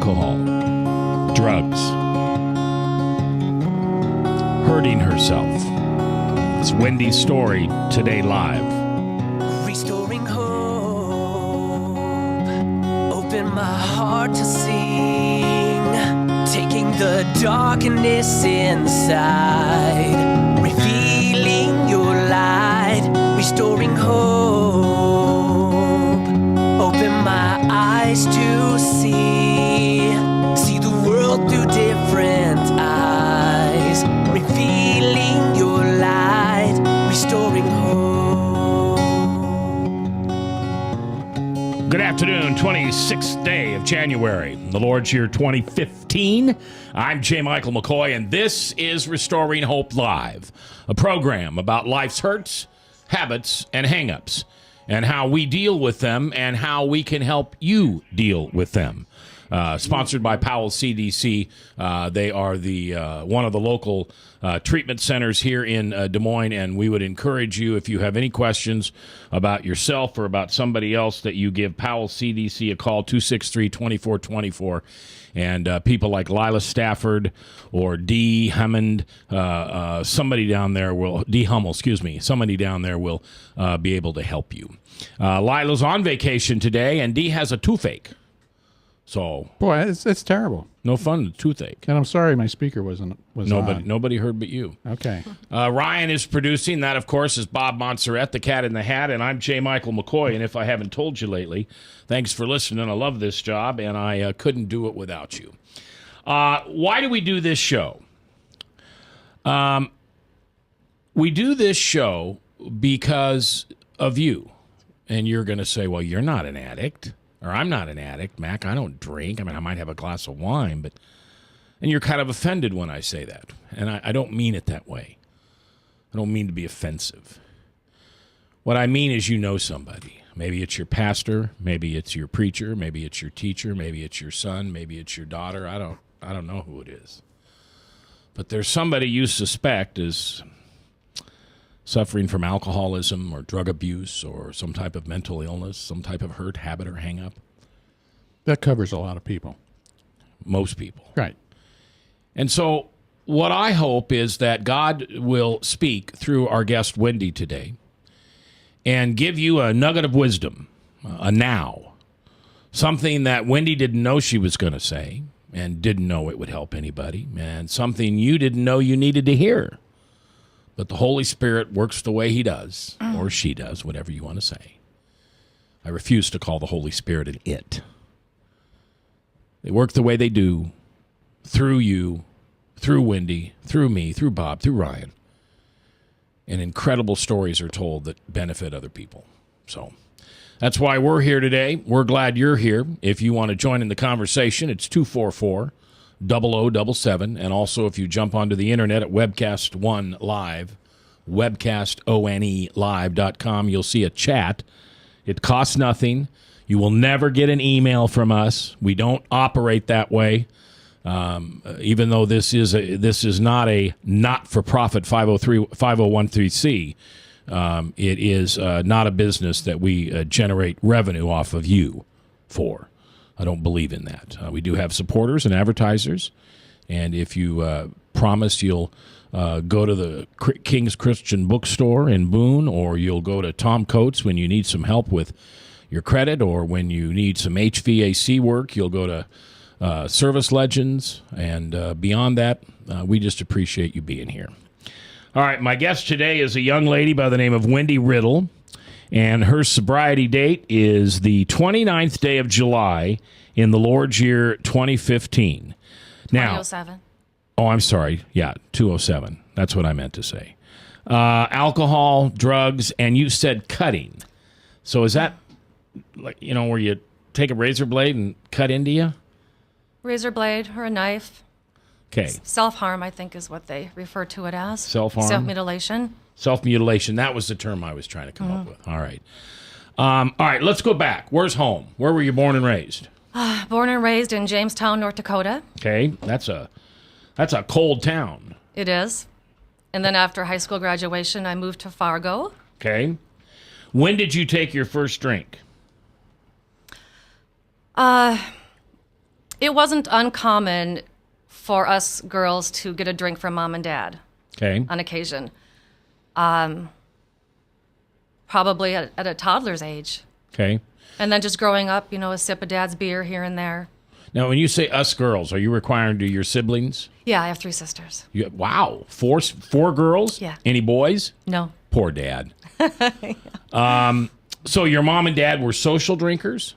alcohol, drugs, hurting herself. It's Wendy's story today live. Restoring hope, open my heart to sing, taking the darkness inside, revealing your light, restoring hope, open my eyes to see the world through different eyes, revealing your light, restoring hope. Good afternoon, 26th day of January, the Lord's year 2015. I'm J. Michael McCoy, and this is Restoring Hope Live, a program about life's hurts, habits, and hang-ups, and how we deal with them and how we can help you deal with them. Sponsored by Powell CDC. They are the one of the local treatment centers here in Des Moines, and we would encourage you, if you have any questions about yourself or about somebody else, that you give Powell CDC a call, 263-2424. And people like Lila Stafford or Dee Hammond, somebody down there will, Dee Hummel, somebody down there will be able to help you. Lila's on vacation today, and Dee has a toothache. So, boy, it's terrible. No fun, toothache. And I'm sorry my speaker was Nobody heard but you. Okay. Ryan is producing. That, of course, is Bob Montserrat, the Cat in the Hat, and I'm J. Michael McCoy. And if I haven't told you lately, thanks for listening. I love this job, and I couldn't do it without you. Why do we do this show? We do this show because of you. And you're going to say, well, you're not an addict. Or I'm not an addict, Mac. I don't drink. I mean, I might have a glass of wine, but... And you're kind of offended when I say that. And I don't mean it that way. I don't mean to be offensive. What I mean is you know somebody. Maybe it's your pastor. Maybe it's your preacher. Maybe it's your teacher. Maybe it's your son. Maybe it's your daughter. I don't know who it is. But there's somebody you suspect is suffering from alcoholism or drug abuse or some type of mental illness, some type of hurt, habit, or hang-up. That covers a lot of people. Most people. Right. And so what I hope is that God will speak through our guest Wendy today and give you a nugget of wisdom, a now, something that Wendy didn't know she was going to say and didn't know it would help anybody, and something you didn't know you needed to hear. But the Holy Spirit works the way he does, or she does, whatever you want to say. I refuse to call the Holy Spirit an it. They work the way they do, through you, through Wendy, through me, through Bob, through Ryan. And incredible stories are told that benefit other people. So that's why we're here today. We're glad you're here. If you want to join in the conversation, it's 244-0077. And also, if you jump onto the internet at Webcast One Live, webcastonelive.com, you'll see a chat. It costs nothing. You will never get an email from us. We don't operate that way. Even though this is not a not-for-profit 501c, it is not a business that we generate revenue off of you for. I don't believe in that. We do have supporters and advertisers, and if you promise you'll go to the King's Christian Bookstore in Boone, or you'll go to Tom Coates when you need some help with your credit, or when you need some HVAC work, you'll go to Service Legends, and beyond that, we just appreciate you being here. All right, my guest today is a young lady by the name of Wendy Riddle, and her sobriety date is the 29th day of July in the Lord's year 2015. Now, 2007. Oh, I'm sorry. Yeah, 207. That's what I meant to say. Alcohol, drugs, and you said cutting. So is that, like, where you take a razor blade and cut into you? Razor blade or a knife. Okay. Self-harm, I think, is what they refer to it as. Self-harm? Self-mutilation. Self-mutilation. That was the term I was trying to come up with. All right. All right, let's go back. Where's home? Where were you born and raised? Born and raised in Jamestown, North Dakota. Okay. That's a cold town. It is. And then after high school graduation, I moved to Fargo. Okay. When did you take your first drink? It It wasn't uncommon for us girls to get a drink from mom and dad Okay. on occasion. Probably at a toddler's age. Okay. And then just growing up, a sip of dad's beer here and there. Now, when you say us girls, are you referring to your siblings? Yeah, I have 3 sisters. Wow. Four girls? Yeah. Any boys? No. Poor dad. So your mom and dad were social drinkers?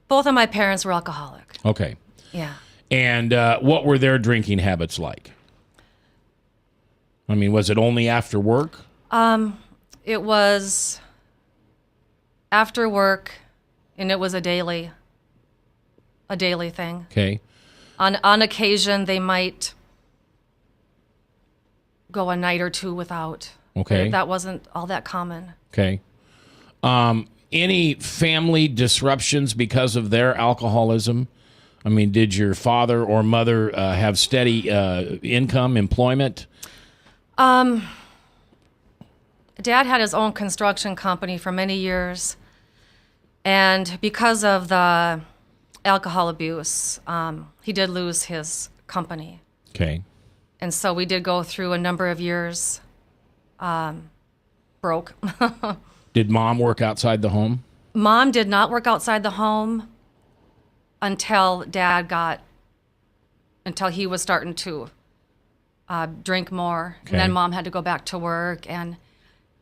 Both of my parents were alcoholic. Okay. Yeah. And what were their drinking habits like? I mean, was it only after work? It was after work, and it was a daily thing. Okay. On occasion, they might go a night or two without. Okay. That wasn't all that common. Okay. Any family disruptions because of their alcoholism? I mean, did your father or mother have steady income, employment? Dad had his own construction company for many years, and because of the alcohol abuse, he did lose his company. Okay. And so we did go through a number of years broke. Did mom work outside the home? Mom did not work outside the home until until he was starting to drink more. Okay. And then mom had to go back to work. And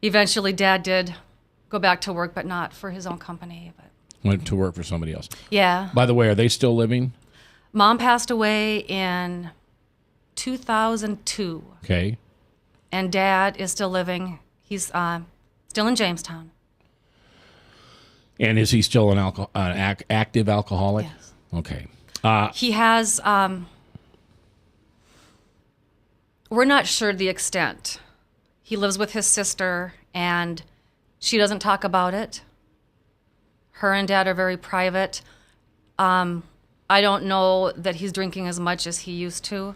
eventually dad did go back to work, but not for his own company. But Went to work for somebody else. yeah. By the way, are they still living? Mom passed away in 2002. Okay. And dad is still living. He's still in Jamestown. And is he still an active alcoholic? Yes. Okay. He has, we're not sure the extent. He lives with his sister, and she doesn't talk about it. Her and dad are very private. I don't know that he's drinking as much as he used to,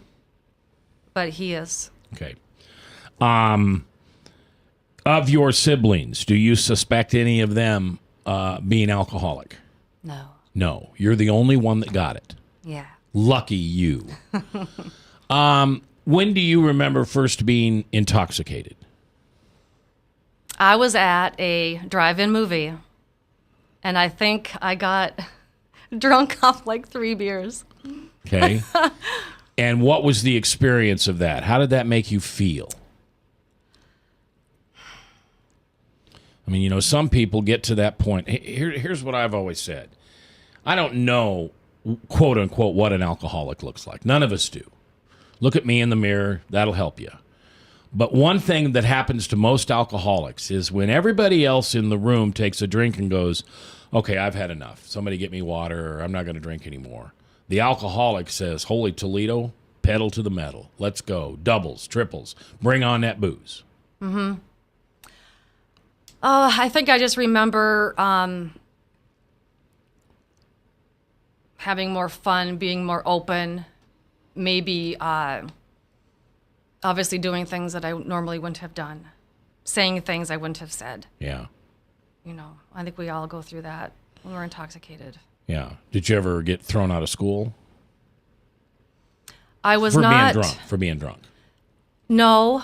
but he is. Okay. Of your siblings, do you suspect any of them being alcoholic? No. No. You're the only one that got it. Yeah. Lucky you. When do you remember first being intoxicated? I was at a drive-in movie, and I think I got drunk off like 3 beers. Okay. And what was the experience of that? How did that make you feel? I mean, some people get to that point. Here's what I've always said. I don't know, quote unquote, what an alcoholic looks like. None of us do. Look at me in the mirror. That'll help you. But one thing that happens to most alcoholics is when everybody else in the room takes a drink and goes, okay, I've had enough. Somebody get me water, or I'm not going to drink anymore. The alcoholic says, holy Toledo, pedal to the metal. Let's go. Doubles, triples. Bring on that booze. Mm-hmm. I think I just remember having more fun, being more open, maybe obviously doing things that I normally wouldn't have done, saying things I wouldn't have said. Yeah. I think we all go through that when we're intoxicated. Yeah. Did you ever get thrown out of school? I was for not. For being drunk. No.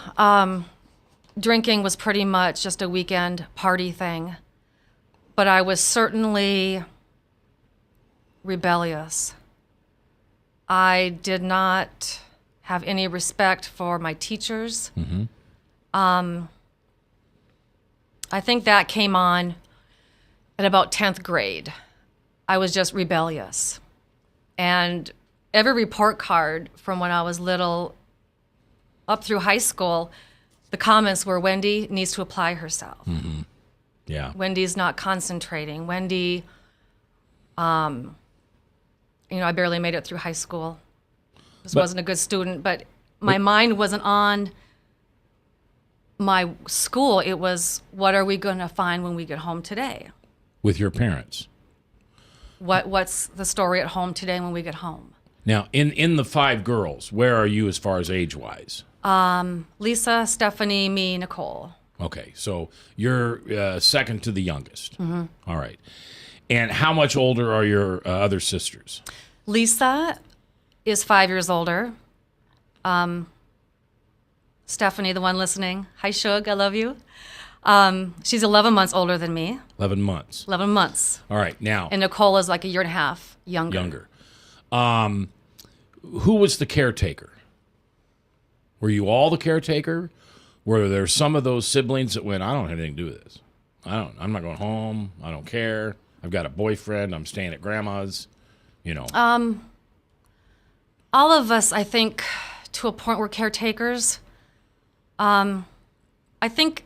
Drinking was pretty much just a weekend party thing. But I was certainly rebellious. I did not have any respect for my teachers. Mm-hmm. I think that came on at about 10th grade. I was just rebellious. And every report card from when I was little up through high school, the comments were, Wendy needs to apply herself. Mm-hmm. Yeah. Wendy's not concentrating. Wendy, I barely made it through high school. Wasn't a good student, but my mind wasn't on my school. It was, what are we going to find when we get home today? With your parents. What's the story at home today when we get home? Now, in the 5 girls, where are you as far as age-wise? Lisa, Stephanie, me, Nicole. Okay, so you're second to the youngest. Mm-hmm. All right. And how much older are your other sisters? Lisa is 5 years older. Stephanie, the one listening. Hi, Shug. I love you. She's 11 months older than me. 11 months. 11 months. All right, now. And Nicole is like a year and a half younger. Who was the caretaker? Were you all the caretaker? Were there some of those siblings that went, I don't have anything to do with this. I'm not going home. I don't care. I've got a boyfriend. I'm staying at grandma's. All of us, I think, to a point, were caretakers. I think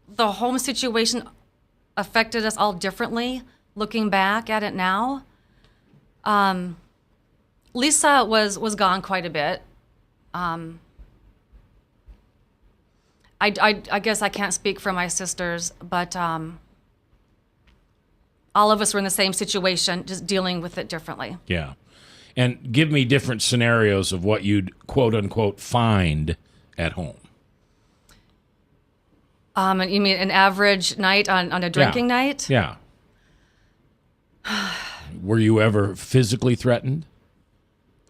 the home situation affected us all differently, looking back at it now. Lisa was gone quite a bit. I guess I can't speak for my sisters, but all of us were in the same situation, just dealing with it differently. Yeah. And give me different scenarios of what you'd quote unquote find at home. And you mean an average night on a drinking night? Yeah. Were you ever physically threatened?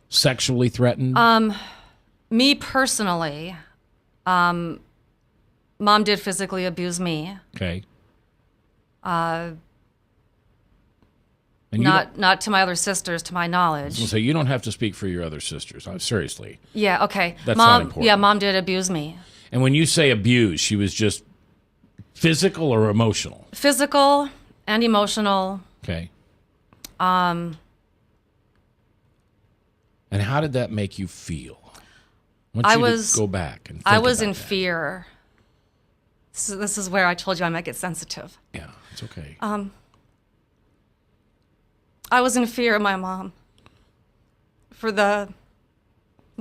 Sexually threatened? Me personally, Mom did physically abuse me. Okay. Not to my other sisters, to my knowledge. So you don't have to speak for your other sisters. Seriously. Yeah, okay. That's not important. Yeah, Mom did abuse me. And when you say abuse, she was just physical or emotional? Physical and emotional. Okay. And how did that make you feel? I was go back and think I was about in that. fear. So this is where I told you I might get sensitive. Yeah, it's okay. I was in fear of my mom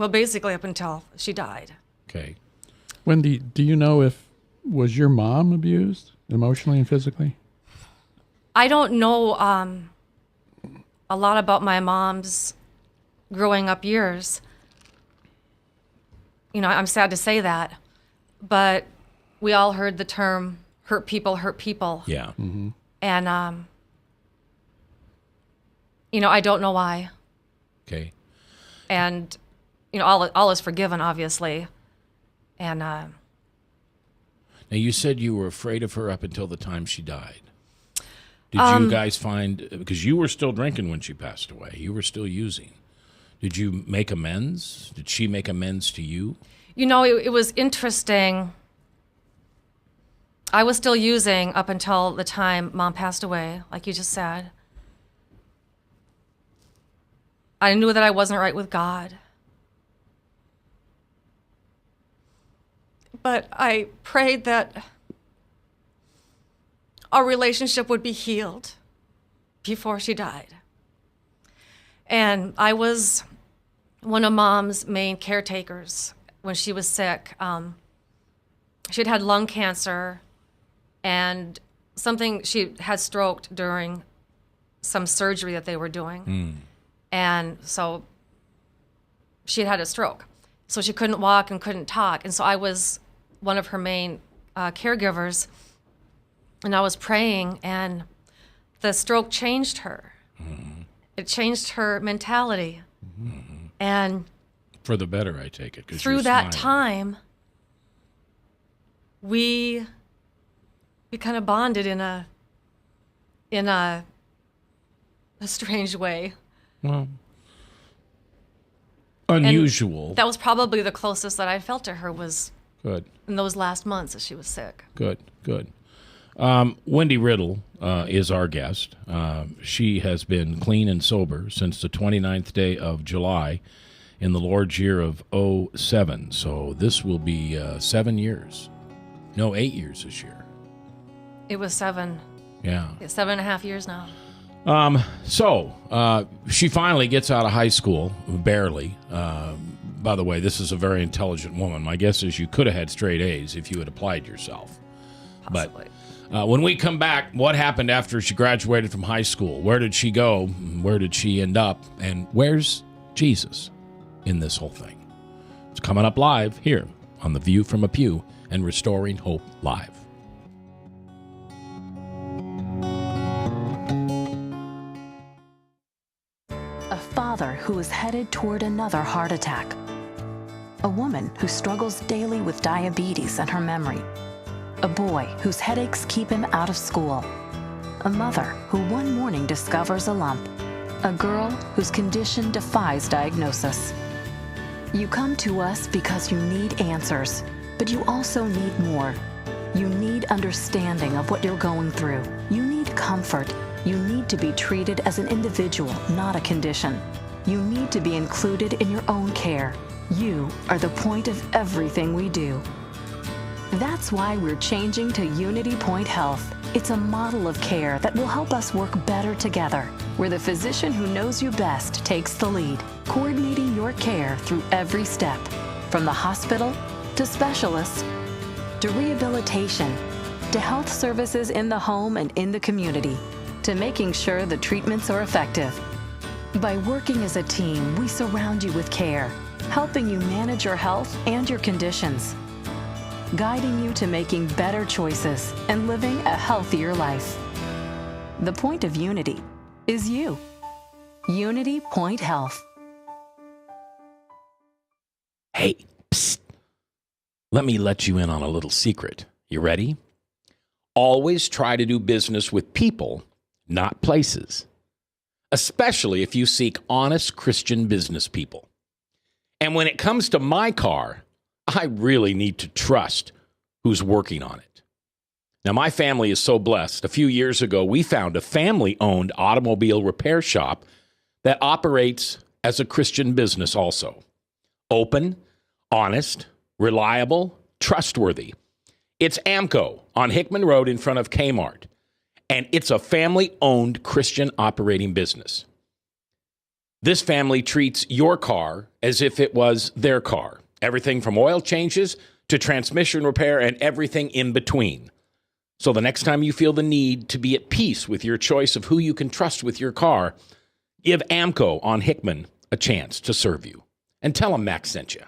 basically up until she died. Okay. Wendy, do you know was your mom abused emotionally and physically? I don't know a lot about my mom's growing up years. I'm sad to say that, but we all heard the term hurt people hurt people. Yeah. Mm-hmm. And, I don't know why. Okay. And, all is forgiven, obviously. And, now, you said you were afraid of her up until the time she died. Did you guys find, because you were still drinking when she passed away, you were still using. Did you make amends? Did she make amends to you? It was interesting. I was still using up until the time Mom passed away, like you just said. I knew that I wasn't right with God. But I prayed that our relationship would be healed before she died. And I was one of Mom's main caretakers when she was sick. She had lung cancer, and she had stroked during some surgery that they were doing. And so she had a stroke. So she couldn't walk and couldn't talk. And so I was one of her main caregivers, and I was praying, and the stroke changed her. It changed her mentality. And For the better, I take it. 'Cause through you're that smiling. time, we kind of bonded in a strange way. Well, unusual. That was probably the closest that I felt to her, was Good. in those last months that she was sick. Good. Wendy Riddle is our guest. She has been clean and sober since the 29th day of July in the Lord's year of 07. So this will be 7 years. No, 8 years this year. It was 7. Yeah. 7.5 years now. So she finally gets out of high school, barely. By the way, this is a very intelligent woman. My guess is you could have had straight A's if you had applied yourself. Possibly. But when we come back, what happened after she graduated from high school? Where did she go? Where did she end up? And where's Jesus in this whole thing? It's coming up live here on The View from a Pew and Restoring Hope Live. who is headed toward another heart attack. A woman who struggles daily with diabetes and her memory. A boy whose headaches keep him out of school. A mother who one morning discovers a lump. A girl whose condition defies diagnosis. You come to us because you need answers, but you also need more. You need understanding of what you're going through. You need comfort. You need to be treated as an individual, not a condition. You need to be included in your own care. You are the point of everything we do. That's why we're changing to Unity Point Health. It's a model of care that will help us work better together, where the physician who knows you best takes the lead, coordinating your care through every step, from the hospital to specialists to rehabilitation to health services in the home and in the community, to making sure the treatments are effective. By working as a team, we surround you with care, helping you manage your health and your conditions, guiding you to making better choices and living a healthier life. The point of Unity is you. Unity Point Health. Hey, psst. Let me let you in on a little secret. You ready? Always try to do business with people, not places. Especially if you seek honest Christian business people. And when it comes to my car, I really need to trust who's working on it. Now, my family is so blessed. A few years ago, we found a family-owned automobile repair shop that operates as a Christian business also. Open, honest, reliable, trustworthy. It's AMCO on Hickman Road in front of Kmart. And it's a family-owned Christian operating business. This family treats your car as if it was their car. Everything from oil changes to transmission repair and everything in between. So the next time you feel the need to be at peace with your choice of who you can trust with your car, give AMCO on Hickman a chance to serve you. And tell them Max sent you.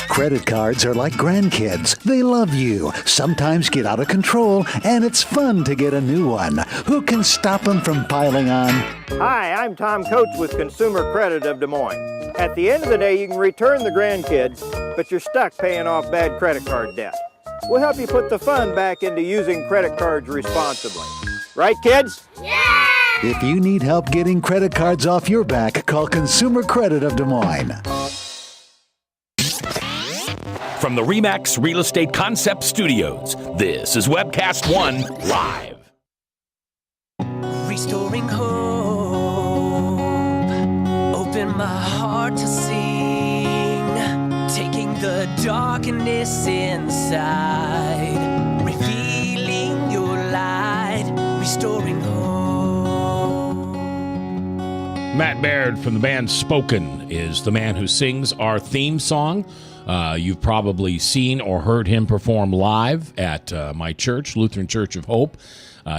Credit cards are like grandkids. They love you, sometimes get out of control, and it's fun to get a new one. Who can stop them from piling on? Hi, I'm Tom Coates with Consumer Credit of Des Moines. At the end of the day, you can return the grandkids, but you're stuck paying off bad credit card debt. We'll help you put the fun back into using credit cards responsibly. Right, kids? Yeah! If you need help getting credit cards off your back, call Consumer Credit of Des Moines. From the RE/MAX Real Estate Concept Studios, this is Webcast 1 Live. Restoring hope, open my heart to sing, taking the darkness inside, revealing your light, restoring hope. Matt Baird from the band Spoken is the man who sings our theme song. You've probably seen or heard him perform live at my church, Lutheran Church of Hope.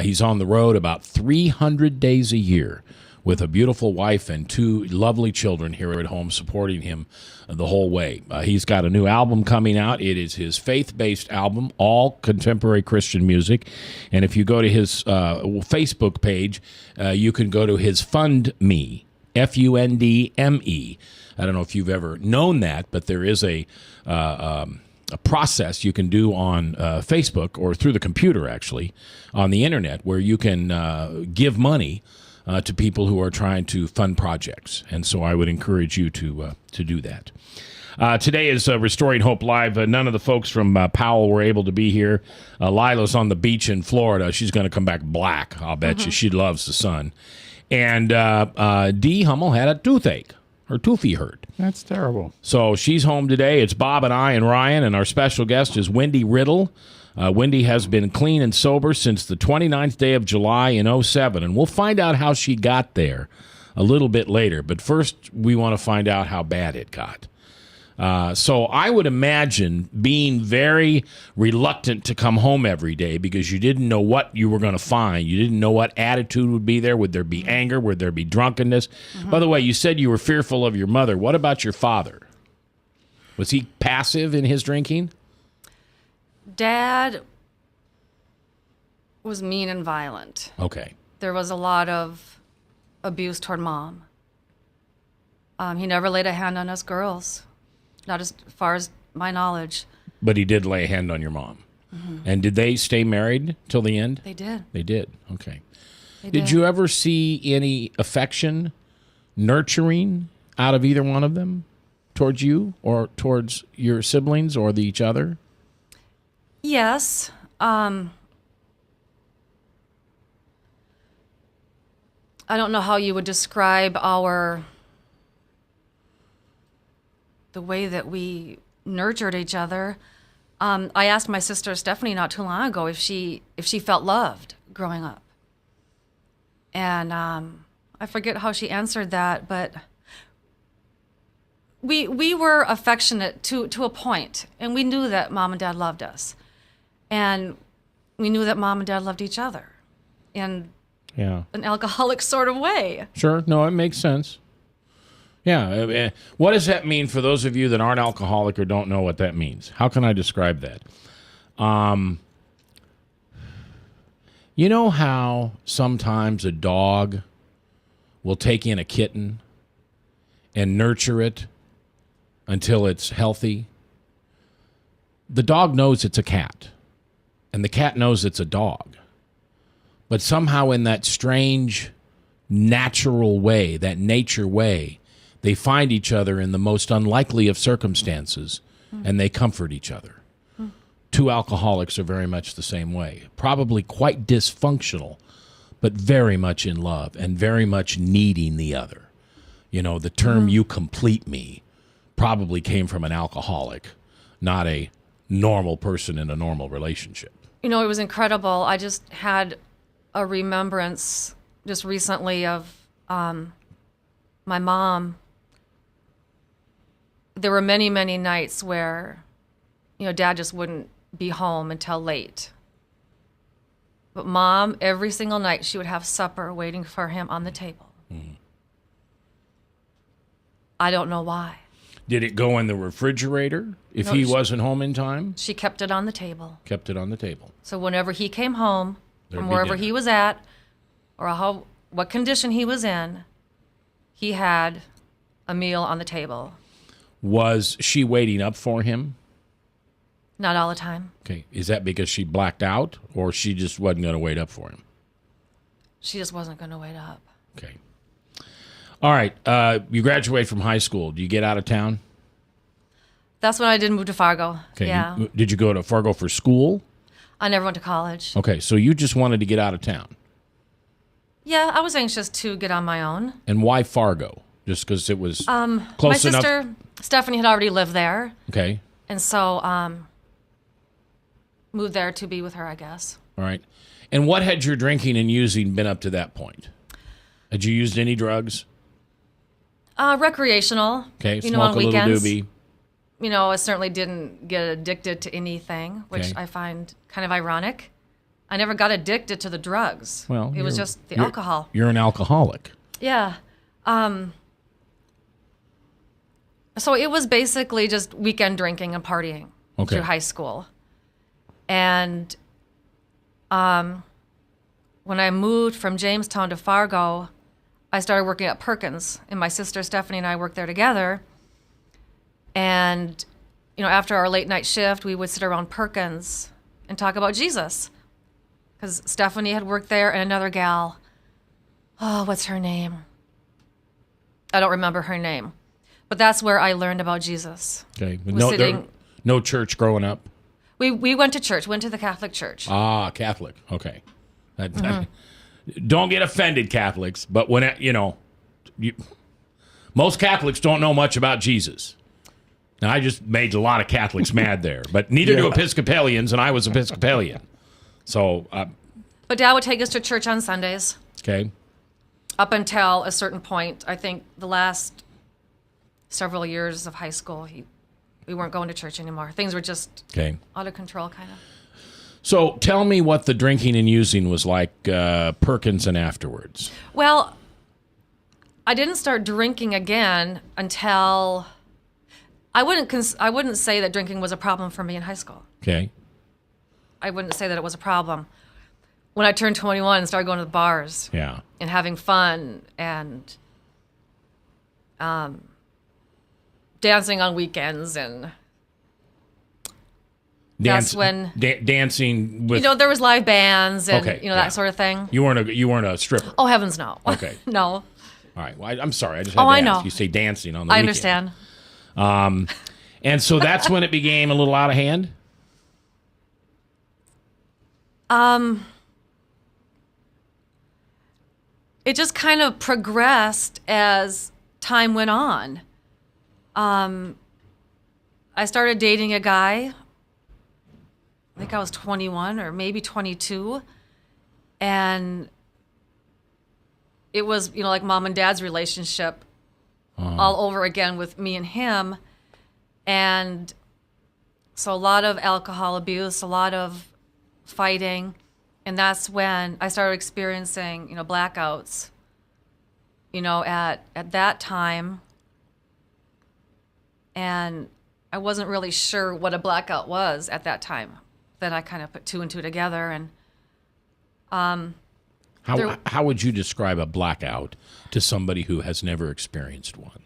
He's on the road about 300 days a year with a beautiful wife and two lovely children here at home supporting him the whole way. He's got a new album coming out. It is his faith-based album, all contemporary Christian music. And if you go to his Facebook page, you can go to his FundMe, Fundme. I don't know if you've ever known that, but there is a process you can do on Facebook or through the computer, actually, on the internet, where you can give money to people who are trying to fund projects. And so I would encourage you to do that. Today is Restoring Hope Live. None of the folks from Powell were able to be here. Lila's on the beach in Florida. She's going to come back black, I'll bet you. She loves the sun. And Dee Hummel had a toothache. Her toothy hurt. That's terrible. So she's home today. It's Bob and I and Ryan, and our special guest is Wendy Riddle. Wendy has been clean and sober since the 29th day of July in 2007, and we'll find out how she got there a little bit later. But first, we want to find out how bad it got. So I would imagine being very reluctant to come home every day because you didn't know what you were going to find. You didn't know what attitude would be there. Would there be anger? Would there be drunkenness? By the way, you said you were fearful of your mother. What about your father? Was he passive in his drinking? Dad was mean and violent. Okay. There was a lot of abuse toward Mom. He never laid a hand on us girls, not as far as my knowledge. But he did lay a hand on your mom. And did they stay married till the end? They did. They did. Okay. They Did you ever see any affection, nurturing out of either one of them towards you or towards your siblings or each other? Yes. I don't know how you would describe the way that we nurtured each other. I asked my sister Stephanie not too long ago if she felt loved growing up. And I forget how she answered that, but we were affectionate to a point, and we knew that Mom and Dad loved us. And we knew that Mom and Dad loved each other in an alcoholic sort of way. Sure. No, it makes sense. Yeah. What does that mean for those of you that aren't alcoholic or don't know what that means? How can I describe that? You know how sometimes a dog will take in a kitten and nurture it until it's healthy? The dog knows it's a cat, and the cat knows it's a dog. But somehow in that strange, natural way, that nature way, they find each other in the most unlikely of circumstances, and they comfort each other. Two alcoholics are very much the same way. Probably quite dysfunctional, but very much in love and very much needing the other. You know, the term "you complete me" probably came from an alcoholic, not a normal person in a normal relationship. You know, it was incredible. I just had a remembrance just recently of my mom. There were many, many nights where, Dad just wouldn't be home until late. But Mom, every single night, she would have supper waiting for him on the table. I don't know why. Did it go in the refrigerator if he wasn't home in time? She kept it on the table. Kept it on the table. So whenever he came home There'd from be wherever dinner. he was at, or what condition he was in, he had a meal on the table. Was she waiting up for him? Not all the time. Okay. Is that because she blacked out or she just wasn't going to wait up for him? She just wasn't going to wait up. Okay. All right. You graduate from high school. Do you get out of town? That's when I did move to Fargo. Okay. Yeah. Did you go to Fargo for school? I never went to college. Okay. So you just wanted to get out of town. Yeah, I was anxious to get on my own. And why Fargo? Just because it was close my enough? sister, Stephanie, had already lived there. Okay. And so moved there to be with her, I guess. All right. And what had your drinking and using been up to that point? Had you used any drugs? Recreational. Okay. On Smoke a weekends. little doobie. I certainly didn't get addicted to anything, which Okay. I find kind of ironic. I never got addicted to the drugs. Well, it was you're- just the you're- alcohol. You're an alcoholic. Yeah. So it was basically just weekend drinking and partying Okay. through high school. And when I moved from Jamestown to Fargo, I started working at Perkins, and my sister Stephanie and I worked there together. And, after our late night shift, we would sit around Perkins and talk about Jesus. Because Stephanie had worked there and another gal. Oh, what's her name? I don't remember her name. But that's where I learned about Jesus. Okay. Was No, sitting- no church growing up? We went to church, went to the Catholic Church. Ah, Catholic. Okay. Don't get offended, Catholics, but when, most Catholics don't know much about Jesus. Now, I just made a lot of Catholics mad there, but neither do Episcopalians, and I was Episcopalian. So, But Dad would take us to church on Sundays. okay. Up until a certain point, I think the last several years of high school, we weren't going to church anymore. Things were just Okay. out of control, kind of. So tell me what the drinking and using was like, Perkins and afterwards. Well, I didn't start drinking again until I wouldn't say that drinking was a problem for me in high school. Okay. I wouldn't say that it was a problem. When I turned 21 and started going to the bars Yeah. and having fun and dancing on weekends, and that's when dancing with. there was live bands and Okay, that sort of thing. You weren't a stripper. Oh heavens, no. Okay. No. All right. Well, I'm sorry. I just had to I ask. know. You say dancing on the I weekend. understand. And so that's when it became a little out of hand. It just kind of progressed as time went on. I started dating a guy. I think I was 21 or maybe 22. And it was, like mom and dad's relationship all over again with me and him. And so a lot of alcohol abuse, a lot of fighting. And that's when I started experiencing, blackouts, at that time. And I wasn't really sure what a blackout was at that time. Then I kind of put two and two together. And how would you describe a blackout to somebody who has never experienced one?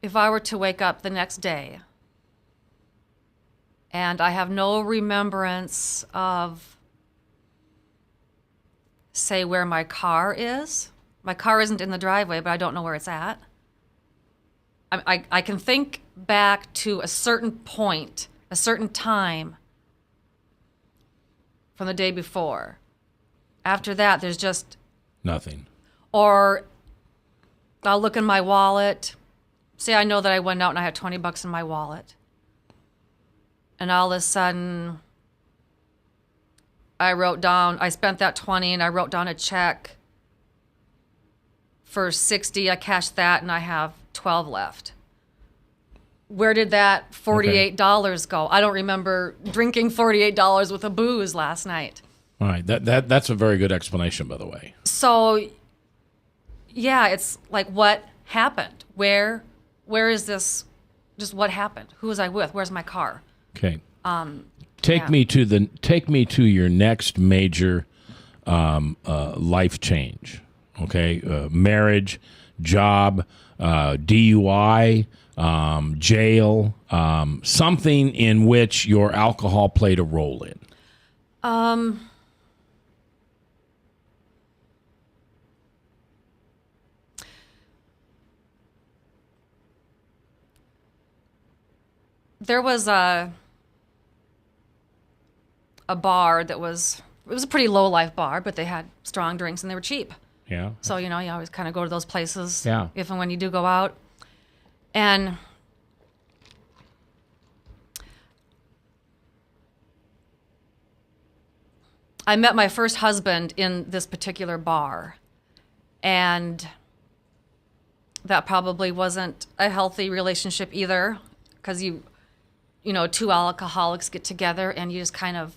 If I were to wake up the next day and I have no remembrance of, say, where my car is. My car isn't in the driveway, but I don't know where it's at. I can think back to a certain point, a certain time from the day before. After that, there's just... Nothing. Or I'll look in my wallet. Say I know that I went out and I had $20 in my wallet. And all of a sudden, I spent that 20 and I wrote down a check for 60. I cashed that and I have 12 left. Where did that $48 go? I don't remember drinking $48 with a booze last night. All right. That's a very good explanation, by the way. So, yeah, it's like, what happened? Where is this? Just what happened? Who was I with? Where's my car? Okay. Take me to your next major life change. Okay, marriage, job, DUI, jail, something in which your alcohol played a role in. There was a bar it was a pretty low life bar, but they had strong drinks and they were cheap. Yeah. So, you always kind of go to those places Yeah. if and when you do go out. And I met my first husband in this particular bar. And that probably wasn't a healthy relationship either, because two alcoholics get together and you just kind of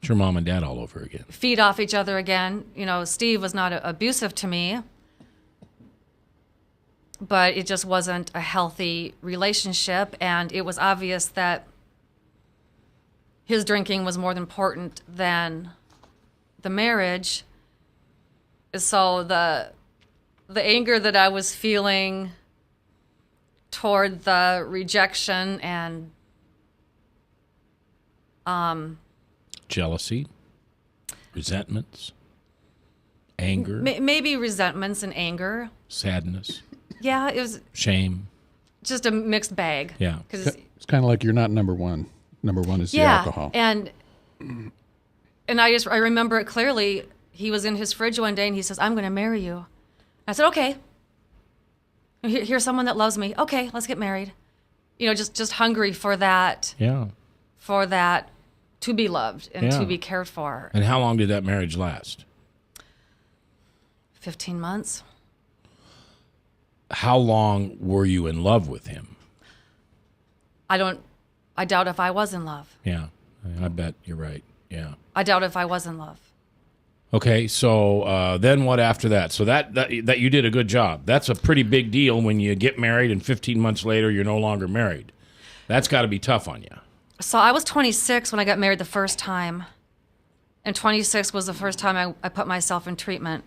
It's your mom and dad all over again. feed off each other again. Steve was not abusive to me, but it just wasn't a healthy relationship, and it was obvious that his drinking was more important than the marriage. So the anger that I was feeling toward the rejection and Jealousy, resentments, anger, maybe resentments and anger. sadness, Yeah, it was shame. just a mixed bag. Yeah. 'Cause It's kind of like you're not number one. Number one is the yeah, alcohol. and I remember it clearly. He was in his fridge one day and he says, "I'm going to marry you." I said, "Okay. Here's someone that loves me. Okay, let's get married." Just hungry for that. Yeah. To be loved and Yeah. to be cared for. And how long did that marriage last? 15 months. How long were you in love with him? I doubt if I was in love. Yeah. I bet you're right. Yeah. I doubt if I was in love. Okay, so then what after that? So that you did a good job. That's a pretty big deal when you get married and 15 months later you're no longer married. That's got to be tough on you. So I was 26 when I got married the first time. And 26 was the first time I put myself in treatment.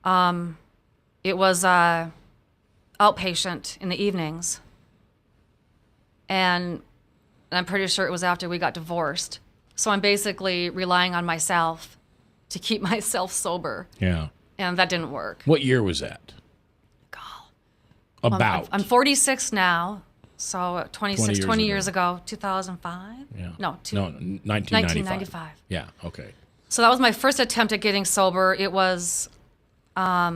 It was outpatient in the evenings. And I'm pretty sure it was after we got divorced. So I'm basically relying on myself to keep myself sober. Yeah. And that didn't work. What year was that? About. I'm 46 now. So 20 years ago, 2005? Yeah. No, 1995. Yeah, okay. So that was my first attempt at getting sober. It was, I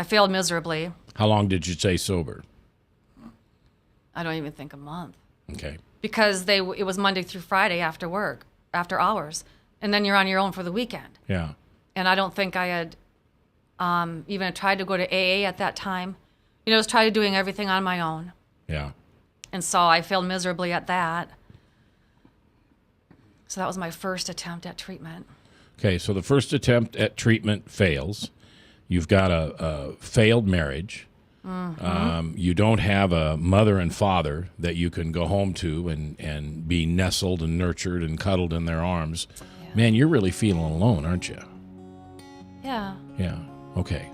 failed miserably. How long did you stay sober? I don't even think a month. Okay. Because it was Monday through Friday after work, after hours. And then you're on your own for the weekend. Yeah. And I don't think I had even tried to go to AA at that time. You know, I was trying doing everything on my own. Yeah. And so I failed miserably at that. So that was my first attempt at treatment. Okay, so the first attempt at treatment fails. You've got a failed marriage. You don't have a mother and father that you can go home to and be nestled and nurtured and cuddled in their arms. Yeah. Man, you're really feeling alone, aren't you? Yeah. Yeah. Okay.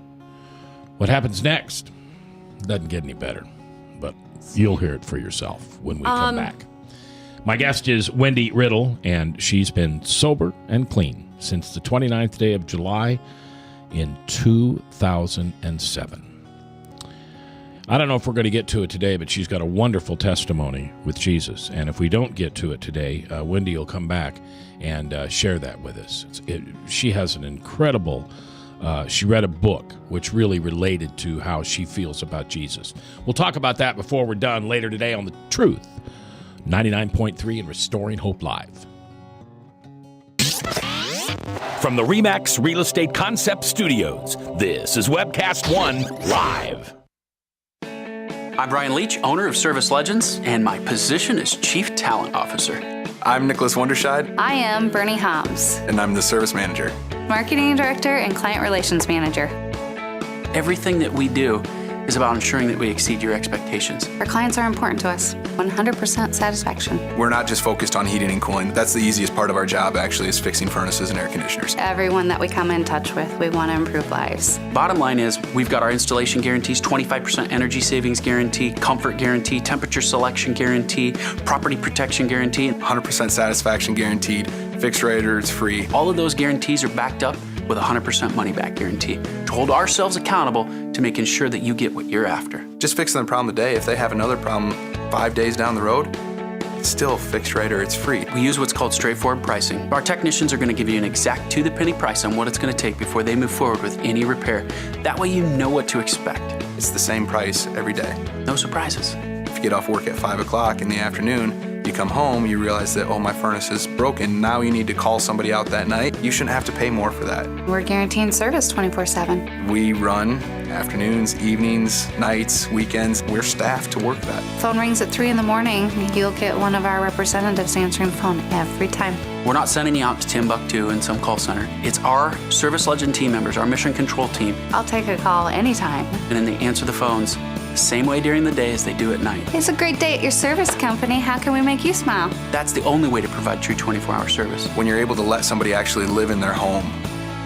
What happens next? Doesn't get any better, but you'll hear it for yourself when we come back. My guest is Wendy Riddle, and she's been sober and clean since the 29th day of July in 2007. I don't know if we're going to get to it today, but she's got a wonderful testimony with Jesus. And if we don't get to it today, Wendy will come back and share that with us. She has an incredible, she read a book which really related to how she feels about Jesus. We'll talk about that before we're done later today on The Truth, 99.3 and Restoring Hope Live. From the RE/MAX Real Estate Concept Studios, this is Webcast 1 Live. I'm Brian Leach, owner of Service Legends, and my position is Chief Talent Officer. I'm Nicholas Wonderscheid. I am Bernie Hobbs, And I'm the Service Manager. Marketing Director and Client Relations Manager. Everything that we do is about ensuring that we exceed your expectations. Our clients are important to us. 100% satisfaction. We're not just focused on heating and cooling. That's the easiest part of our job, actually, is fixing furnaces and air conditioners. Everyone that we come in touch with, we want to improve lives. Bottom line is, we've got our installation guarantees, 25% energy savings guarantee, comfort guarantee, temperature selection guarantee, property protection guarantee. 100% satisfaction guaranteed. Fixed rate or it's free. All of those guarantees are backed up with a 100% money-back guarantee to hold ourselves accountable to making sure that you get what you're after. Just fixing the problem today. If they have another problem 5 days down the road, it's still fixed rate or it's free. We use what's called straightforward pricing. Our technicians are going to give you an exact to-the-penny price on what it's going to take before they move forward with any repair. That way you know what to expect. It's the same price every day. No surprises. If you get off work at 5 o'clock in the afternoon, you come home, you realize that, oh, my furnace is broken. Now you need to call somebody out that night. You shouldn't have to pay more for that. We're guaranteeing service 24/7. We run afternoons, evenings, nights, weekends. We're staffed to work that. Phone rings at 3 in the morning. You'll get one of our representatives answering the phone every time. We're not sending you out to Timbuktu in some call center. It's our Service Legend team members, our mission control team. I'll take a call anytime. And then they answer the phones the same way during the day as they do at night. It's a great day at your service company. How can we make you smile? That's the only way to provide true 24-hour service. When you're able to let somebody actually live in their home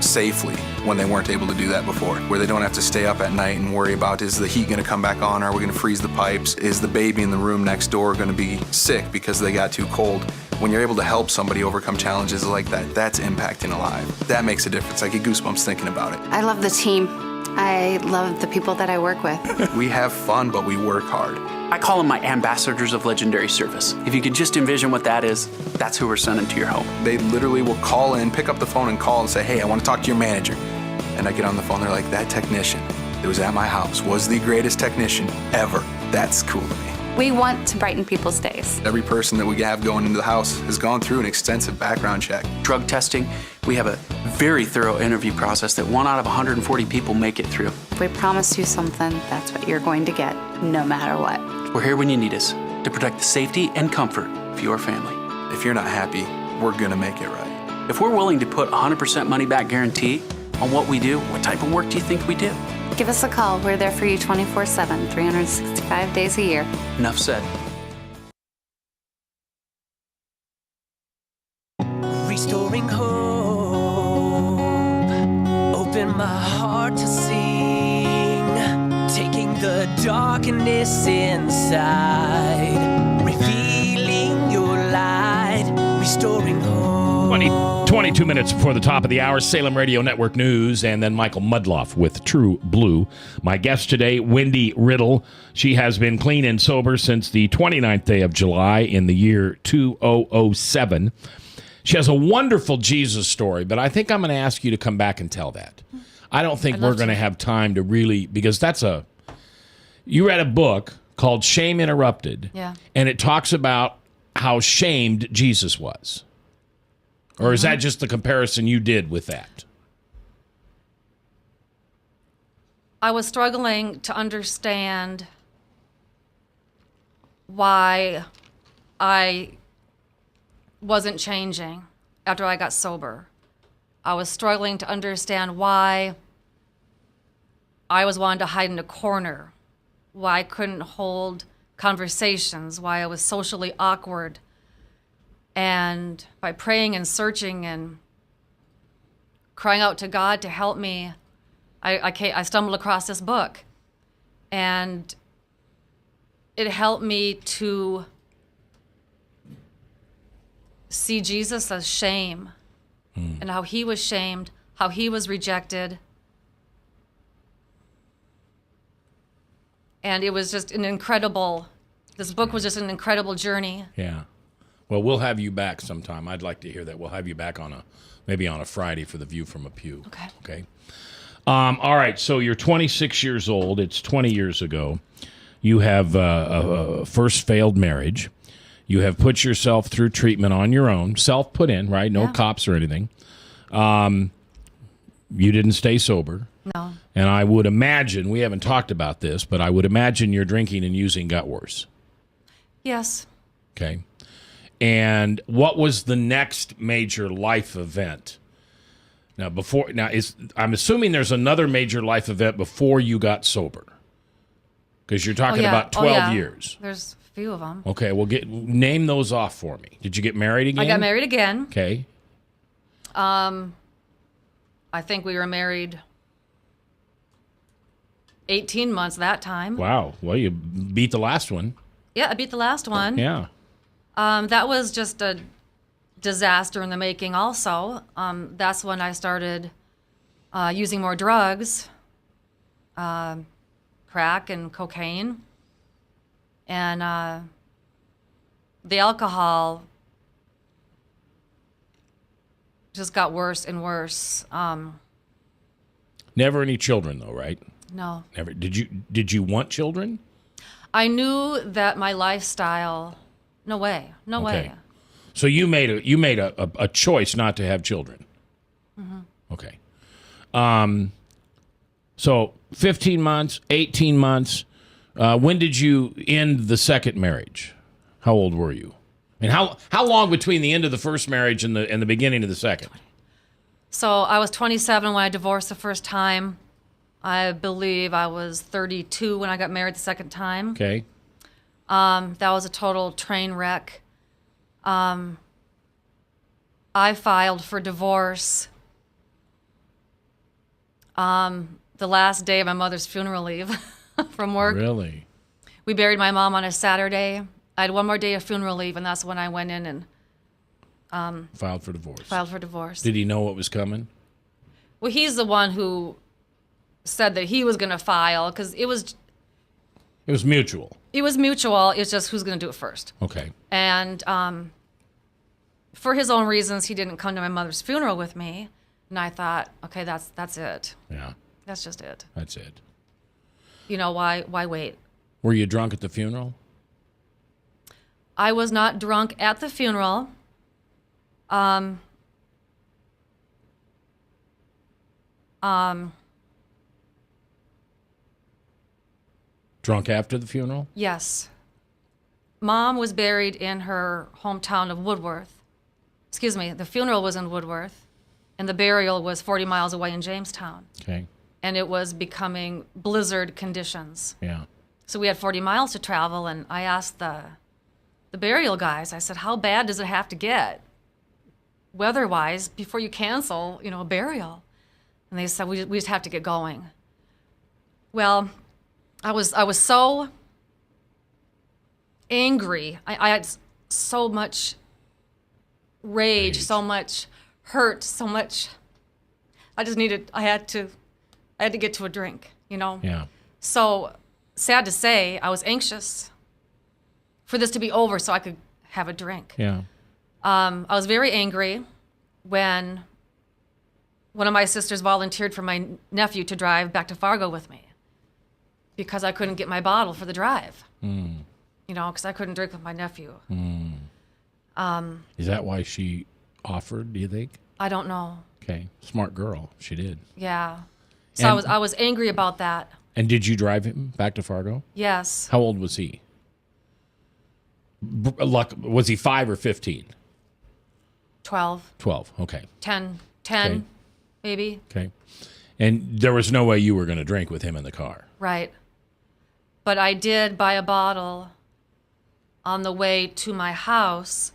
safely when they weren't able to do that before, where they don't have to stay up at night and worry about, is the heat going to come back on? Are we going to freeze the pipes? Is the baby in the room next door going to be sick because they got too cold? When you're able to help somebody overcome challenges like that, that's impacting a life. That makes a difference. I get goosebumps thinking about it. I love the team. I love the people that I work with. We have fun, but we work hard. I call them my ambassadors of legendary service. If you could just envision what that is, that's who we're sending to your home. They literally will call in, pick up the phone and call and say, hey, I want to talk to your manager. And I get on the phone, they're like, that technician that was at my house was the greatest technician ever. That's cool to me. We want to brighten people's days. Every person that we have going into the house has gone through an extensive background check. Drug testing, we have a very thorough interview process that 1 out of 140 people make it through. If we promise you something, that's what you're going to get, no matter what. We're here when you need us to protect the safety and comfort of your family. If you're not happy, we're gonna make it right. If we're willing to put 100% money back guarantee on what we do, what type of work do you think we do? Give us a call. We're there for you 24/7, 365 days a year. Enough said. Restoring hope. Open my my heart to sing, taking the darkness inside, revealing your light, restoring hope. 22 minutes before the top of the hour, Salem Radio Network News, and then Michael Mudloff with True Blue. My guest today, Wendy Riddle. She has been clean and sober since the 29th day of July in the year 2007. She has a wonderful Jesus story, but I think I'm going to ask you to come back and tell that. I don't think we're going to have time to really, because you read a book called Shame Interrupted, and it talks about how shamed Jesus was. Or is that just the comparison you did with that? I was struggling to understand why I wasn't changing after I got sober. I was struggling to understand why I was wanting to hide in a corner, why I couldn't hold conversations, why I was socially awkward. And by praying and searching and crying out to God to help me, I stumbled across this book. And it helped me to see Jesus as shame and how he was shamed, how he was rejected. And it was just this book was just an incredible journey. Yeah. Well, we'll have you back sometime. I'd like to hear that. We'll have you back maybe on a Friday for the View from a Pew. Okay. All right. So you're 26 years old. It's 20 years ago. You have a first failed marriage. You have put yourself through treatment on your own, self-put in, right? No cops or anything. You didn't stay sober. No. And I would imagine, we haven't talked about this, but I would imagine your drinking and using got worse. Yes. Okay. And what was the next major life event? I'm assuming there's another major life event before you got sober, because you're talking about 12 years. There's a few of them. Okay, well, name those off for me. Did you get married again? I got married again. Okay. I think we were married 18 months that time. Wow. Well, you beat the last one. Yeah, I beat the last one. Yeah. That was just a disaster in the making also. That's when I started using more drugs, crack and cocaine. And the alcohol just got worse and worse. Never any children, though, right? No. Never. Did you want children? I knew that my lifestyle... No way. No way. So you made a choice not to have children. Mm-hmm. Okay. So 15 months, 18 months. When did you end the second marriage? How old were you? And how long between the end of the first marriage and the beginning of the second? So I was 27 when I divorced the first time. I believe I was 32 when I got married the second time. Okay. That was a total train wreck. I filed for divorce the last day of my mother's funeral leave from work. Really? We buried my mom on a Saturday. I had one more day of funeral leave, and that's when I went in and filed for divorce. Filed for divorce. Did he know what was coming? Well, he's the one who said that he was going to file because it was mutual. It was mutual. It's just who's going to do it first. Okay. And for his own reasons, he didn't come to my mother's funeral with me. And I thought, okay, that's it. Yeah. That's just it. That's it. You know, why wait? Were you drunk at the funeral? I was not drunk at the funeral. Drunk after the funeral? Yes. Mom was buried in her hometown of Woodworth. Excuse me, the funeral was in Woodworth, and the burial was 40 miles away in Jamestown. Okay. And it was becoming blizzard conditions. Yeah. So we had 40 miles to travel, and I asked the burial guys, I said, how bad does it have to get, weather-wise, before you cancel, a burial? And they said, we just have to get going. Well, I was so angry. I had so much rage, so much hurt, so much. I had to get to a drink, you know? Yeah. So, sad to say, I was anxious for this to be over so I could have a drink. Yeah. I was very angry when one of my sisters volunteered for my nephew to drive back to Fargo with me because I couldn't get my bottle for the drive. You know, because I couldn't drink with my nephew. Is that why she offered, do you think? I don't know. Okay. Smart girl. She did. Yeah. So I was angry about that. And did you drive him back to Fargo? Yes. How old was he? Was he 5 or 15? 12. 12. Okay. 10, Okay. maybe. Okay. And there was no way you were going to drink with him in the car. Right. But I did buy a bottle on the way to my house.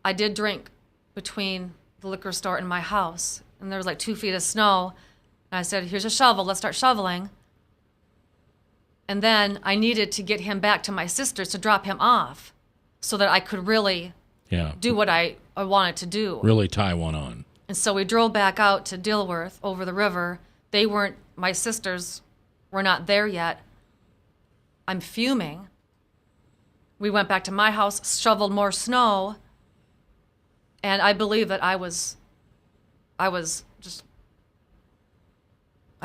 I did drink between the liquor store and my house. And there was like 2 feet of snow. And I said, here's a shovel. Let's start shoveling. And then I needed to get him back to my sister's to drop him off so that I could really do what I wanted to do. Really tie one on. And so we drove back out to Dilworth over the river. My sisters were not there yet. I'm fuming. We went back to my house, shoveled more snow, and I believe that I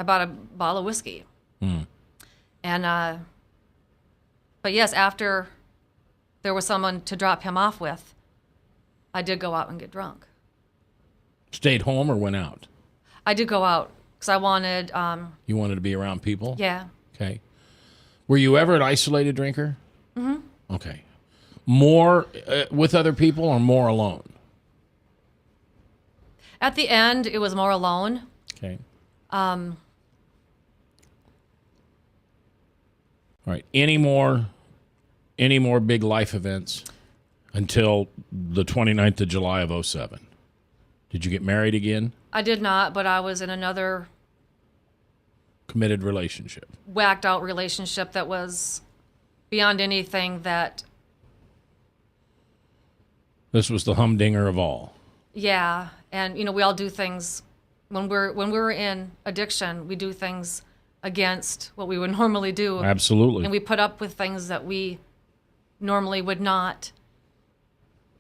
bought a bottle of whiskey. And, but yes, after there was someone to drop him off with, I did go out and get drunk. Stayed home or went out? I did go out because I wanted. You wanted to be around people? Yeah. Okay. Were you ever an isolated drinker? Mm-hmm. Okay. More with other people or more alone? At the end, it was more alone. Okay. All right. Any more big life events until the 29th of July of 2007? Did you get married again? I did not, but I was in another committed relationship. Whacked out relationship that was beyond anything that. This was the humdinger of all. Yeah, and we all do things when we're in addiction. We do things against what we would normally do. Absolutely. And we put up with things that we normally would not.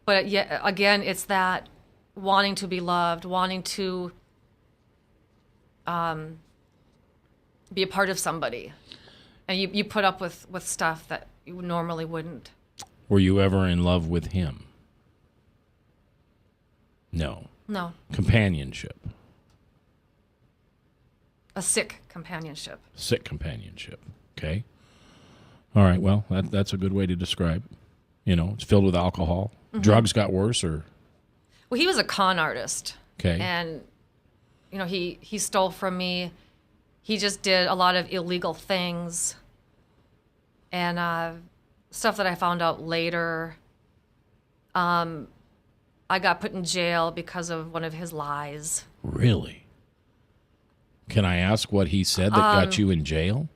But yet again, it's that wanting to be loved, wanting to be a part of somebody. And you put up with stuff that you normally wouldn't. Were you ever in love with him? No. No. Companionship. A sick companionship. Sick companionship. Okay. All right. Well, that's a good way to describe it. It's filled with alcohol. Mm-hmm. Drugs got worse, or? Well, he was a con artist. Okay. And, he stole from me. He just did a lot of illegal things. And stuff that I found out later. I got put in jail because of one of his lies. Really? Can I ask what he said that got you in jail?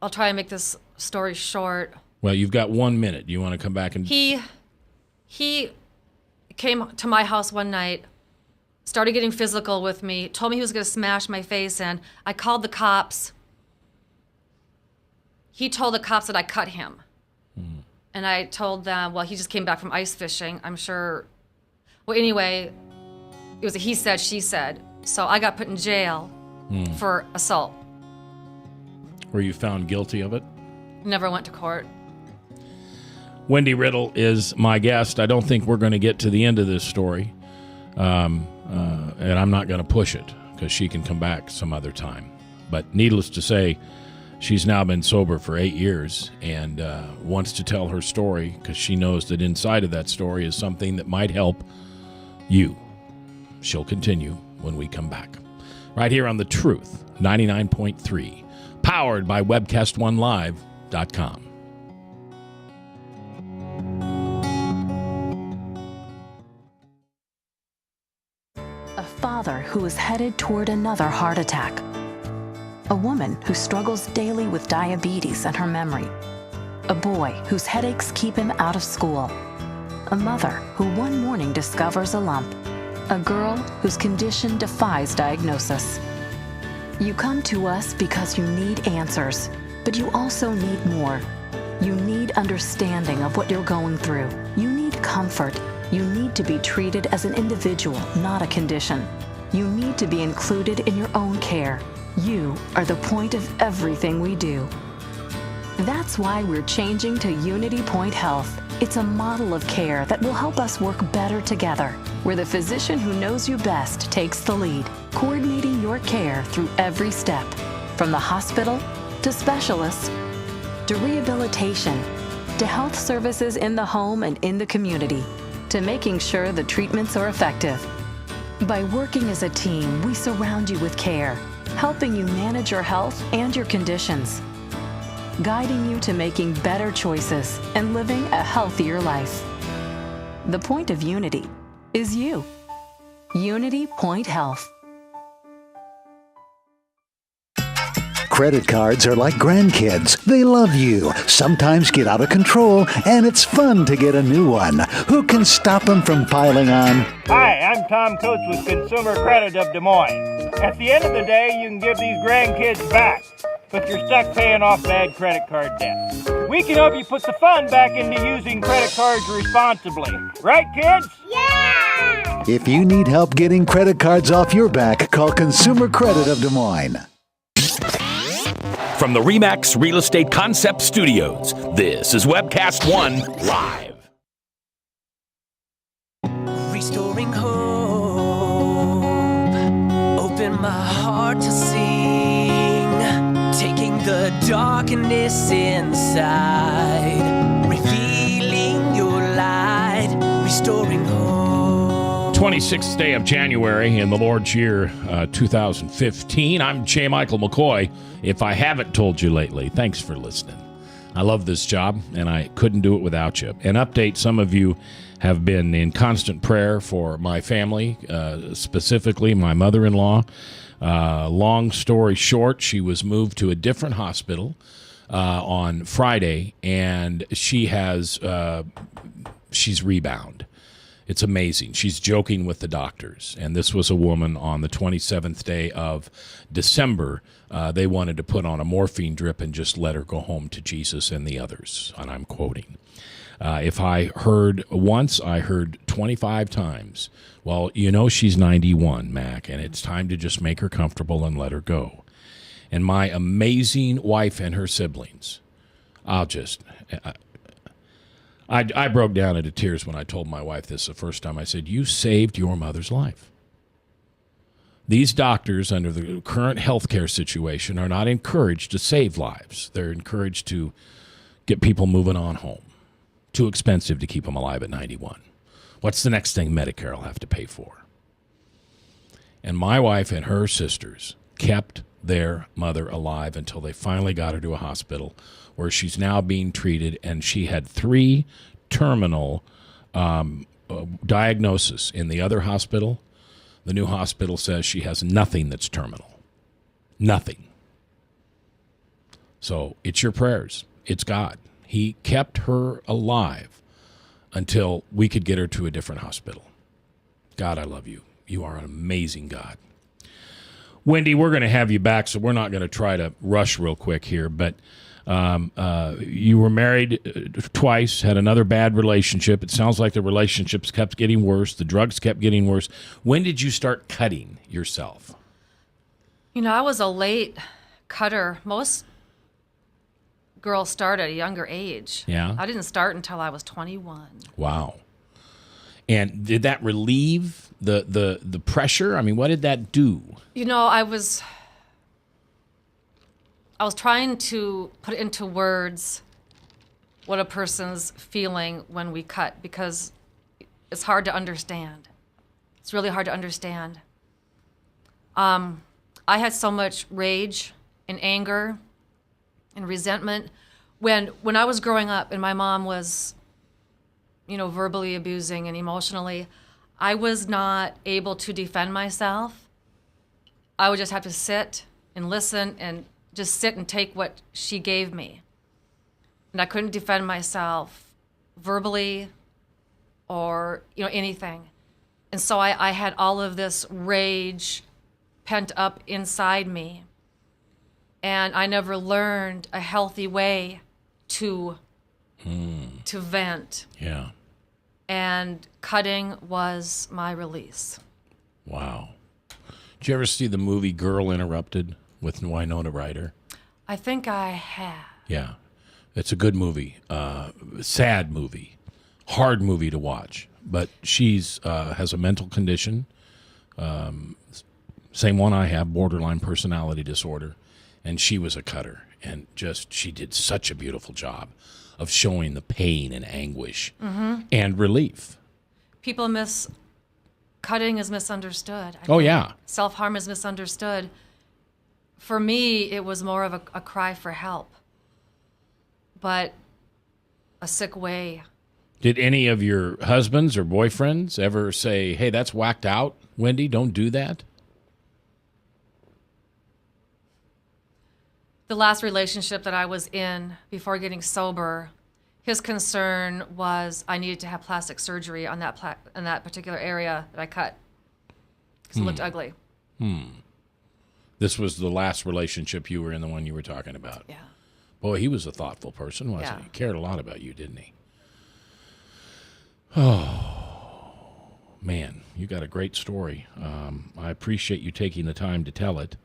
I'll try and make this story short. Well, you've got 1 minute. You want to come back and... He came to my house one night, started getting physical with me, told me he was going to smash my face in. I called the cops. He told the cops that I cut him. And I told them, well, he just came back from ice fishing. I'm sure. Well, anyway, it was a he said, she said. So I got put in jail for assault. Were you found guilty of it? Never went to court. Wendy Riddle is my guest. I don't think we're going to get to the end of this story. And I'm not going to push it because she can come back some other time. But needless to say, she's now been sober for 8 years and wants to tell her story because she knows that inside of that story is something that might help you. She'll continue when we come back. Right here on The Truth, 99.3, powered by webcast1live.com. A father who is headed toward another heart attack. A woman who struggles daily with diabetes and her memory. A boy whose headaches keep him out of school. A mother who one morning discovers a lump. A girl whose condition defies diagnosis. You come to us because you need answers, but you also need more. You need understanding of what you're going through. You need comfort. You need to be treated as an individual, not a condition. You need to be included in your own care. You are the point of everything we do. That's why we're changing to Unity Point Health. It's a model of care that will help us work better together, where the physician who knows you best takes the lead, coordinating your care through every step, from the hospital to specialists to rehabilitation to health services in the home and in the community, to making sure the treatments are effective. By working as a team, we surround you with care, helping you manage your health and your conditions, guiding you to making better choices and living a healthier life. The point of Unity is you. Unity Point Health. Credit cards are like grandkids. They love you, sometimes get out of control, and it's fun to get a new one. Who can stop them from piling on? Hi, I'm Tom Coates with Consumer Credit of Des Moines. At the end of the day, you can give these grandkids back, but you're stuck paying off bad credit card debt. We can help you put the fun back into using credit cards responsibly. Right, kids? Yeah! If you need help getting credit cards off your back, call Consumer Credit of Des Moines. From the RE/MAX Real Estate Concept Studios, this is Webcast 1 Live. Restoring hope, open my heart to sing, taking the darkness inside, revealing your light, restoring hope. 26th day of January in the Lord's year 2015. I'm J. Michael McCoy. If I haven't told you lately, thanks for listening. I love this job, and I couldn't do it without you. An update, some of you have been in constant prayer for my family, specifically my mother-in-law. Long story short, she was moved to a different hospital on Friday, and she's rebound. It's amazing. She's joking with the doctors. And this was a woman on the 27th day of December. They wanted to put on a morphine drip and just let her go home to Jesus and the others. And I'm quoting. If I heard once, I heard 25 times. Well, you know she's 91, Mac, and it's time to just make her comfortable and let her go. And my amazing wife and her siblings, I broke down into tears when I told my wife this the first time. I said, you saved your mother's life. These doctors, under the current healthcare situation, are not encouraged to save lives. They're encouraged to get people moving on home. Too expensive to keep them alive at 91. What's the next thing Medicare will have to pay for? And my wife and her sisters kept their mother alive until they finally got her to a hospital where she's now being treated, and she had 3 terminal diagnoses in the other hospital. The new hospital says she has nothing that's terminal. Nothing. So it's your prayers. It's God. He kept her alive until we could get her to a different hospital. God, I love you. You are an amazing God. Wendy, we're going to have you back, so we're not going to try to rush real quick here, but you were married twice, had another bad relationship. It sounds like the relationships kept getting worse. The drugs kept getting worse. When did you start cutting yourself? You know, I was a late cutter. Most girls start at a younger age. Yeah. I didn't start until I was 21. Wow. And did that relieve the pressure? I mean, what did that do? You know, I was trying to put into words what a person's feeling when we cut, because it's hard to understand. It's really hard to understand. I had so much rage and anger and resentment when I was growing up and my mom was, you know, verbally abusing and emotionally. I was not able to defend myself. I would just have to sit and listen and just sit and take what she gave me. And I couldn't defend myself verbally or, anything. And so I had all of this rage pent up inside me. And I never learned a healthy way to vent. Yeah. And cutting was my release. Wow. Did you ever see the movie Girl Interrupted with Winona Ryder? I think I have. Yeah. It's a good movie. Sad movie. Hard movie to watch. But she's has a mental condition. Same one I have, borderline personality disorder. And she was a cutter. And she did such a beautiful job of showing the pain and anguish and relief. People cutting is misunderstood. Yeah. Self-harm is misunderstood. For me, it was more of a cry for help, but a sick way. Did any of your husbands or boyfriends ever say, hey, that's whacked out, Wendy, don't do that? The last relationship that I was in before getting sober, his concern was I needed to have plastic surgery on that particular area that I cut because it looked ugly. This was the last relationship you were in, the one you were talking about. Yeah. Boy, he was a thoughtful person, wasn't he? Yeah. He cared a lot about you, didn't he? Oh, man, you got a great story. I appreciate you taking the time to tell it.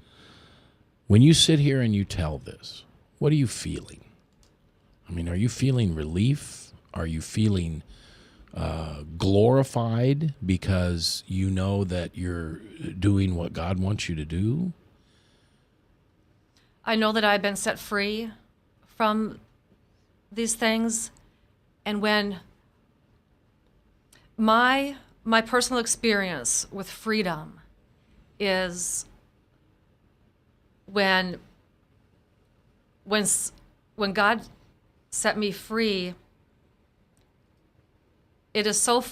When you sit here and you tell this, what are you feeling? I mean, are you feeling relief? Are you feeling glorified because you know that you're doing what God wants you to do? I know that I've been set free from these things, and when my personal experience with freedom is when God set me free, it is so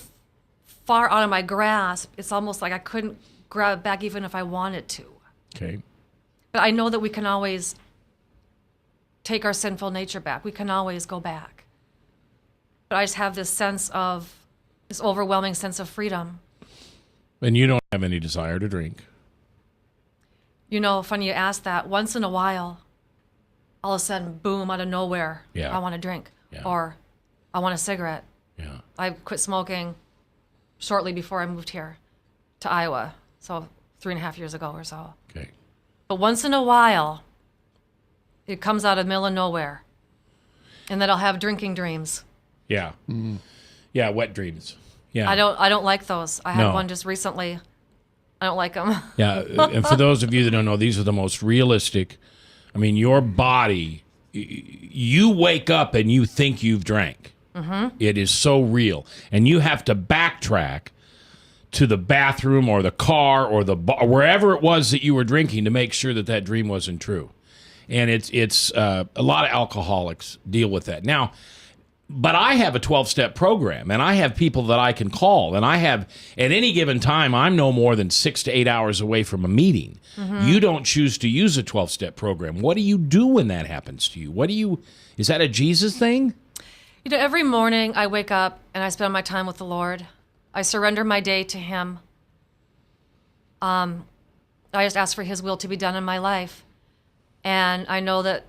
far out of my grasp, it's almost like I couldn't grab it back even if I wanted to. Okay. But I know that we can always take our sinful nature back. We can always go back. But I just have this overwhelming sense of freedom. And you don't have any desire to drink? Funny you ask that. Once in a while, all of a sudden, boom, out of nowhere, I want to drink. Yeah. Or I want a cigarette. Yeah. I quit smoking shortly before I moved here to Iowa, so 3.5 years ago or so. Okay. But once in a while, it comes out of the middle of nowhere, and then I'll have drinking dreams. Yeah. Yeah, wet dreams. Yeah. I don't like those. I had one just recently. I don't like them. Yeah, and for those of you that don't know, these are the most realistic. I mean, your body, you wake up and you think you've drank. It is so real. And you have to backtrack to the bathroom or the car or the bar, wherever it was that you were drinking to make sure that dream wasn't true. And it's a lot of alcoholics deal with that. Now, but I have a 12-step program, and I have people that I can call, and I have, at any given time, I'm no more than 6 to 8 hours away from a meeting. You don't choose to use a 12-step program. What do you do when that happens to you? Is that a Jesus thing? Every morning I wake up and I spend my time with the Lord. I surrender my day to Him. I just ask for His will to be done in my life. And I know that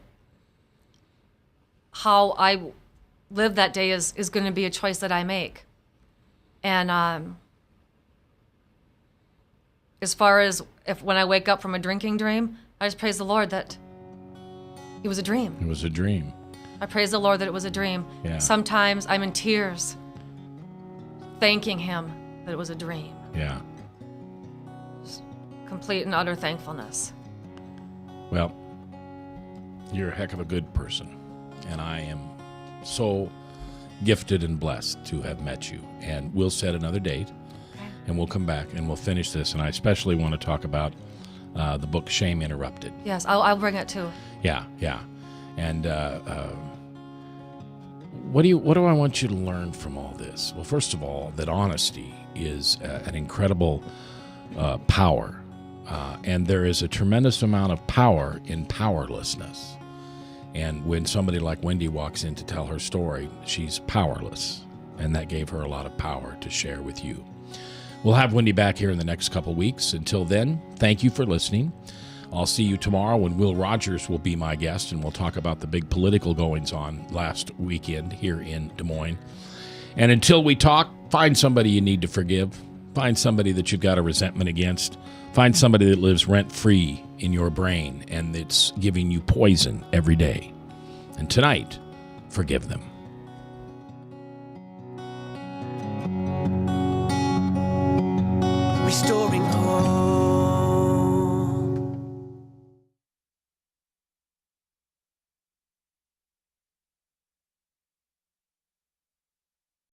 how I live that day is going to be a choice that I make. And as far as when I wake up from a drinking dream, I just praise the Lord that it was a dream. It was a dream. I praise the Lord that it was a dream. Yeah. Sometimes I'm in tears, thanking Him that it was a dream. Yeah. Just complete and utter thankfulness. Well, you're a heck of a good person, and I am so gifted and blessed to have met you. And we'll set another date, and we'll come back, and we'll finish this. And I especially want to talk about the book Shame Interrupted. Yes, I'll bring it too. Yeah. And what do I want you to learn from all this? Well, first of all, that honesty is an incredible power And there is a tremendous amount of power in powerlessness. And when somebody like Wendy walks in to tell her story, she's powerless. And that gave her a lot of power to share with you. We'll have Wendy back here in the next couple weeks. Until then, thank you for listening. I'll see you tomorrow when Will Rogers will be my guest, and we'll talk about the big political goings-on last weekend here in Des Moines. And until we talk, find somebody you need to forgive. Find somebody that you've got a resentment against. Find somebody that lives rent-free in your brain and that's giving you poison every day. And tonight, forgive them. Restoring